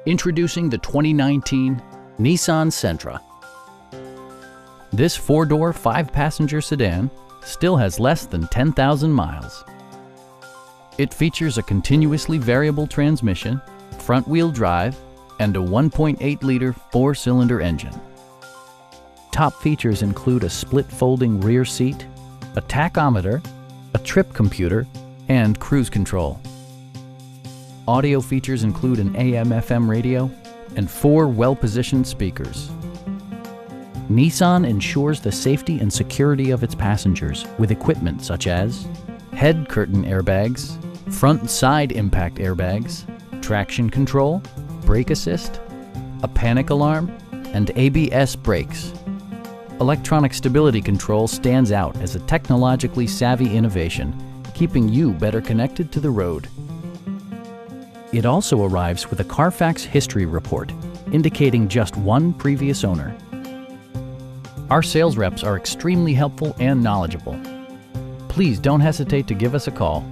Introducing the 2019 Nissan Sentra. This four-door, five-passenger sedan still has less than 10,000 miles. It features a continuously variable transmission, front-wheel drive, and a 1.8-liter four-cylinder engine. Top features include a split-folding rear seat, a tachometer, a trip computer, and cruise control. Audio features include an AM/FM radio and four well-positioned speakers. Nissan ensures the safety and security of its passengers with equipment such as head curtain airbags, front and side impact airbags, traction control, brake assist, a panic alarm, and ABS brakes. Electronic stability control stands out as a technologically savvy innovation, keeping you better connected to the road. It also arrives with a Carfax history report, indicating just one previous owner. Our sales reps are extremely helpful and knowledgeable. Please don't hesitate to give us a call.